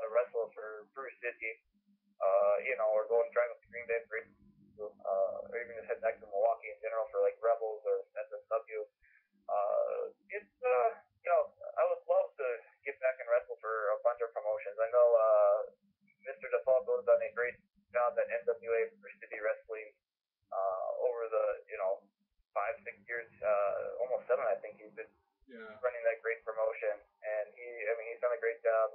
to wrestle for Bruce City, or go and drive up to Green Bay for or even just head back to Milwaukee in general for like Rebels or SSW. I would love to get back and wrestle for a bunch of promotions. I know Mr. DeFalco's done a great job at NWA for City Wrestling over the 5, 6 years, almost 7, I think he's been running that great promotion, and he's done a great job.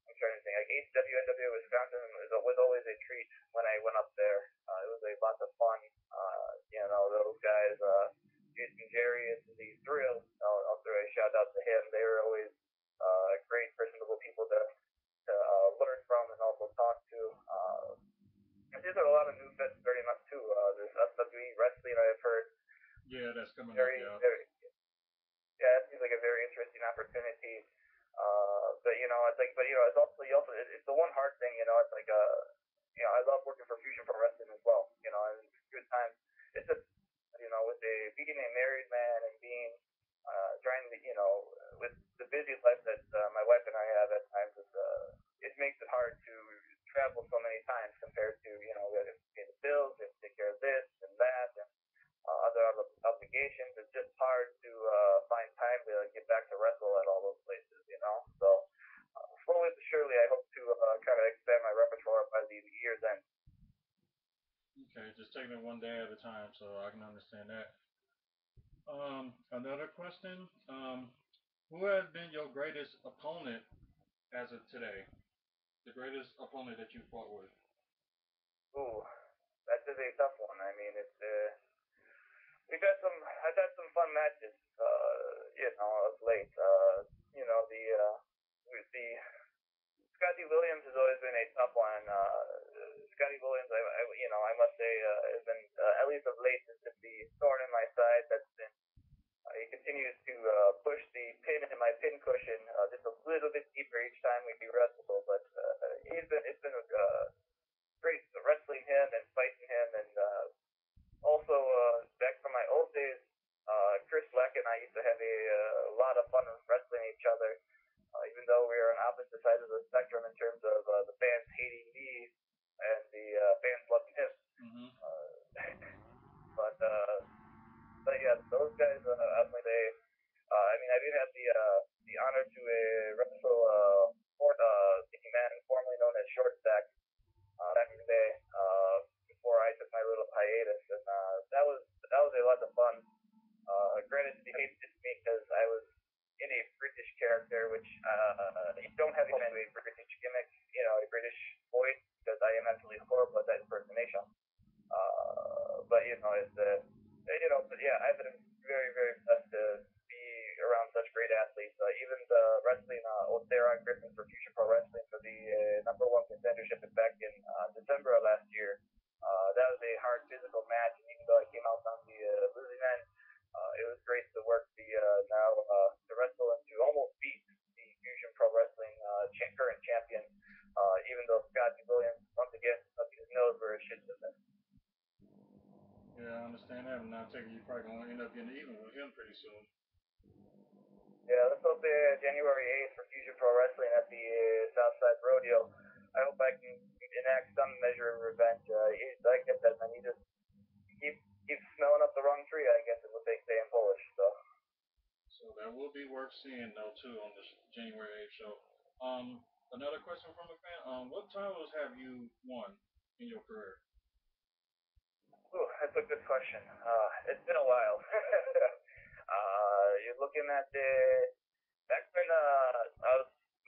I'm trying to think, like HW NWA Wisconsin was always a treat when I went up there. It was a lot of fun. Those guys, Jason Jerry and the Thrill. I'll throw a shout out to him. They were always great, personable people to learn from and also talk to. And these are a lot of new vets starting up too. There's SWE wrestling I've heard. Yeah, that's coming very, up. Very, it seems like a very interesting opportunity. It's also it's the one hard thing. It's like I love working for Fusion Pro Wrestling as well. And it's a good time. It's just with being a married man and being trying to with the busy life that my wife and I have at times, it makes it hard to travel so many times compared to we have to pay the bills, we have to take care of this and that and other obligations. It's just hard to find time to get back to wrestle at all those places. So slowly but surely, I hope to kind of expand my repertoire by the year's end. Okay, just taking it one day at a time, so I can understand that. Another question. Who has been your greatest opponent as of today? The greatest opponent that you fought with? Ooh, that is a tough one. I mean, it's I've had some fun matches, of late. The Scotty Williams has always been a tough one. Scotty Williams, I must say, has been at least of late has been the thorn in my side. That's been he continues to push the pin in my pin cushion just a little bit deeper each time we do wrestle. But it's been great wrestling him and fighting him, and also back from my old days, Chris Black and I used to have a lot of fun wrestling each other. Even though we are on opposite sides of the spectrum in terms of the fans hating me and the fans loving him. Mm-hmm. But yeah, those guys, I would say, I've even had the honor to wrestle Sticky Man, formerly known as Short Stack, back in the day, before I took my little hiatus, and that was a lot of fun. Granted, he hated me because I was in a British character, which you don't have even a British gimmick, a British voice, because I am absolutely horrible at that impersonation. But yeah, I've been very, very blessed to be around such great athletes. Even the wrestling Oteron Griffin for Future Pro Wrestling for the #1 contendership back in December of last year. That was a hard physical match, and even though I came out on the losing end, it was great to work to wrestle and to almost beat the Fusion Pro Wrestling current champion, even though Scotty Williams, once again, knows where his shit is at. Yeah, I understand that, and I take it you're probably going to end up getting even with him pretty soon. Yeah, let's hope January 8th for Fusion Pro Wrestling at the Southside Rodeo. I hope I can enact some measure of revenge. I get that, man. You just keep smelling up the wrong tree, I guess is what they say in Polish. So that will be worth seeing, though, too, on this January 8th show. Another question from a fan. What titles have you won in your career? Ooh, that's a good question. It's been a while. You're looking at back when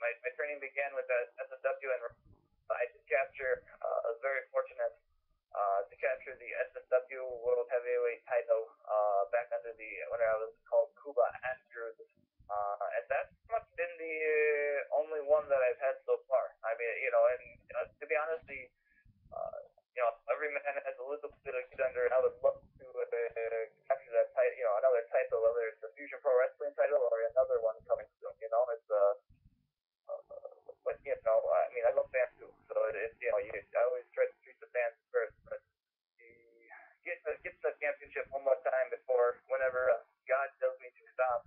my training began with the SSW, and I did capture. I was very fortunate to capture the SSW World Heavyweight title back under when I was called Kuba Andrews, and that's not been the only one that I've had so far. I mean, to be honest, every man has a little bit of get under, and I would love to capture that title, another title, whether it's the Fusion Pro Wrestling title or another one coming soon. I love fans too, so I always try to treat the fans first, but you get the championship one more time before whenever God tells me to stop.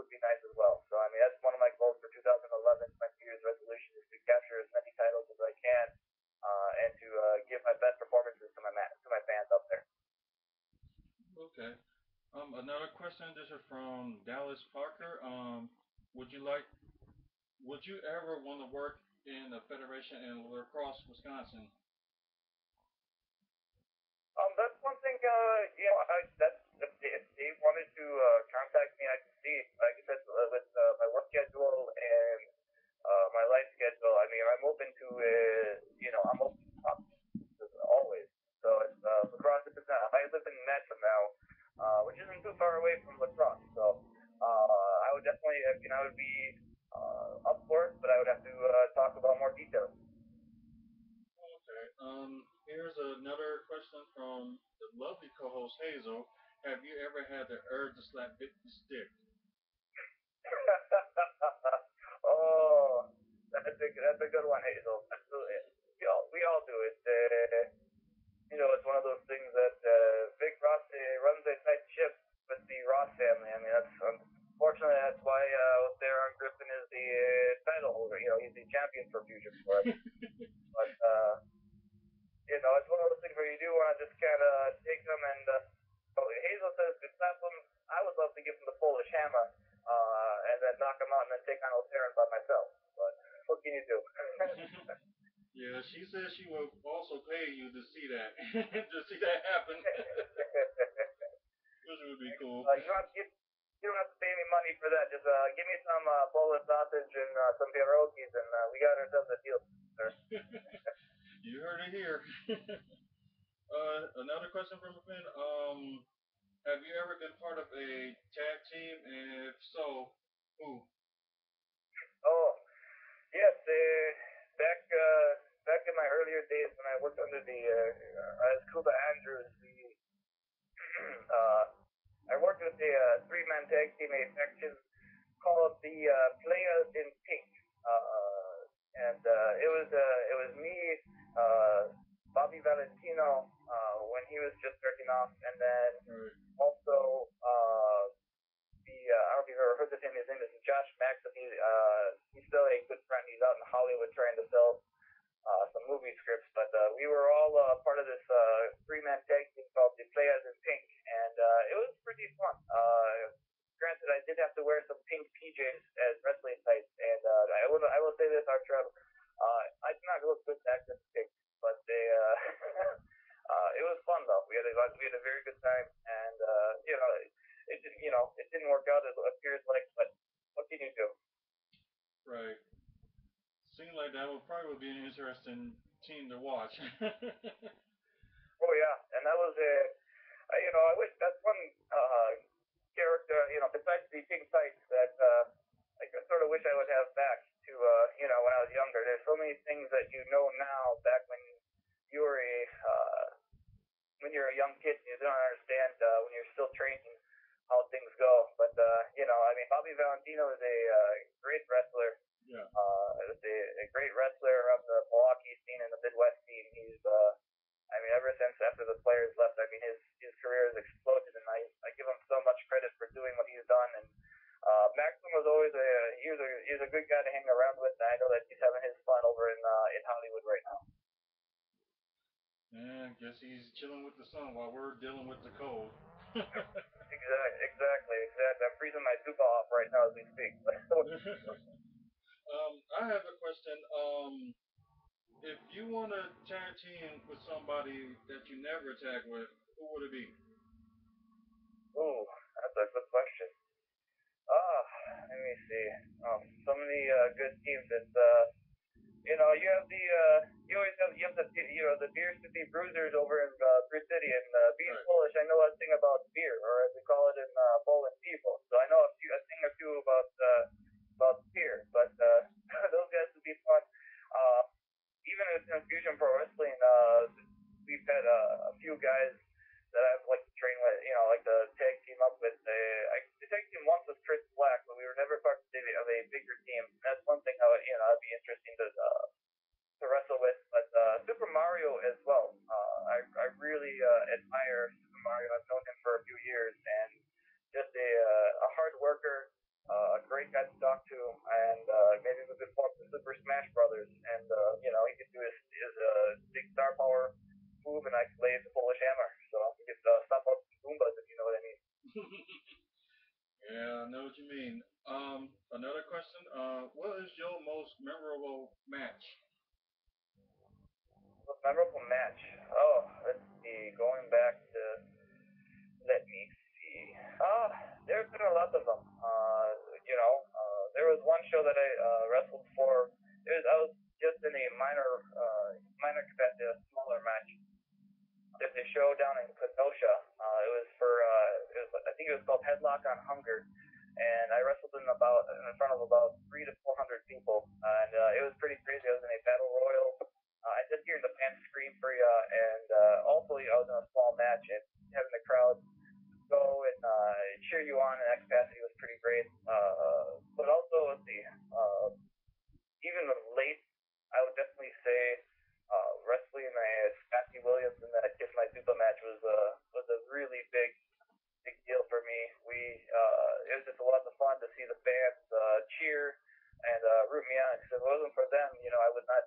would be nice as well. So I mean, that's one of my goals for 2011. My New Year's resolution is to capture as many titles as I can, and to give my best performances to my fans out there. Okay. Another question. This is from Dallas Parker. Would you like? Would you ever want to work in a federation in La Crosse, Wisconsin? That's one thing. That's if they wanted to contact me, I can see. Like I said, with my work schedule and my life schedule. I mean, I'm open to I'm open to options always. So it's lacrosse. If it's not, I live in Matcham now, which isn't too far away from lacrosse. So I would definitely, I would be up for it, but I would have to talk about more details. Okay. Here's another question from the lovely co-host Hazel. Have you ever had the urge to slap Vicky's stick? Oh, that's a good one, Hazel. Absolutely. We all do it. It's one of those things that Vic Ross runs a tight ship with the Ross family. I mean, unfortunately that's why Theron Griffin is the title holder. He's the champion for Fusion for us. But it's one of those things where you do want to just kind of take them and. Hazel says to slap him. I would love to give him the Polish hammer, and then knock him out and then take on O'Theron by myself. But what can you do? Yeah, she says she will also pay you to see that, to see that happen, which would be cool. You don't have to pay me money for that. Just give me some Polish sausage and some pierogies, and we got ourselves a deal, sir. You heard it here. Another question from a fan. Have you ever been part of a tag team? And if so, who? Oh, yes. Back in my earlier days when I worked under the as Kuba Andrews, uh, I worked with a three-man tag team, a faction called the Players in Pink, and it was me, Bobby Valentino when he was just starting off, and then also I don't know if you've ever heard of him. His name is Josh Maxim. He's still a good friend. He's out in Hollywood trying to sell some movie scripts, but we were all part of this three-man tag team called the Players in Pink, and it was pretty fun. Granted, I did have to wear some pink PJs as wrestling tights, and I will say this, Archer, I do not look good back in pink, but it was fun though. We had a very good time, and it didn't work out as it appears like, but what can you do? Right. Seems like that would probably be an interesting team to watch. Oh yeah, and that was I wish that's one character, besides the pink tights that I sort of wish I would have back to, when I was younger. There's so many things that now back when you're a young kid and you don't understand when you're still training how things go. But I mean, Bobby Valentino is a great wrestler. Yeah. A great wrestler of the Milwaukee scene and the Midwest scene. He's I mean, ever since after the players left, I mean, his career has exploded, and I give him so much credit for doing what he's done. And Maxim was always he was a good guy to hang around with, and I know that he's having his fun over in Hollywood right now. Yeah, I guess he's chilling with the sun while we're dealing with the cold. Exactly. I'm freezing my tuba off right now as we speak. I have a question. If you want to tag team with somebody that you never tag with, who would it be? Ooh, that's a good question. Let me see. So many good teams. It's you have the beer city bruisers over in Brew City, and being Right. Polish, I know a thing about beer, or as we call it in Poland, piwo. So I know a thing or two about beer, but those guys would be fun. Even in Fusion Pro Wrestling, we've had a few guys that I've liked to train with, like to tag team up with. The tag team once was Chris Black, but we were never part of a bigger team. That's one thing that'd be interesting to wrestle with. But Super Mario as well. I really admire Super Mario. I've known him for a few years, and just a hard worker, great guy to talk to, and maybe we could form the Super Smash Brothers, and he could do his big star power move, and I could lay the Polish hammer. So we could stop up some Goombas, if you know what I mean. Yeah, I know what you mean. Another question. What is your most memorable match? Most memorable match. Oh, let's see. Going back to, let me see. There's been a lot of them. There was one show that I wrestled for. I was just in a minor capacity, a smaller match. There's a show down in Kenosha. It was for, I think it was called Headlock on Hunger, and I wrestled in front of about 300 to 400 people, and it was pretty crazy. I was in a battle royal. I just hear the fans scream for you, and also I was in a small match, and having the crowd go and cheer you on in that capacity was pretty great. But also, let's see, even late, I would definitely say wrestling Scotty Williams in that Kiss My Super match was a really big deal for me. It was just a lot of fun to see the fans cheer and root me on. Because if it wasn't for them, I would not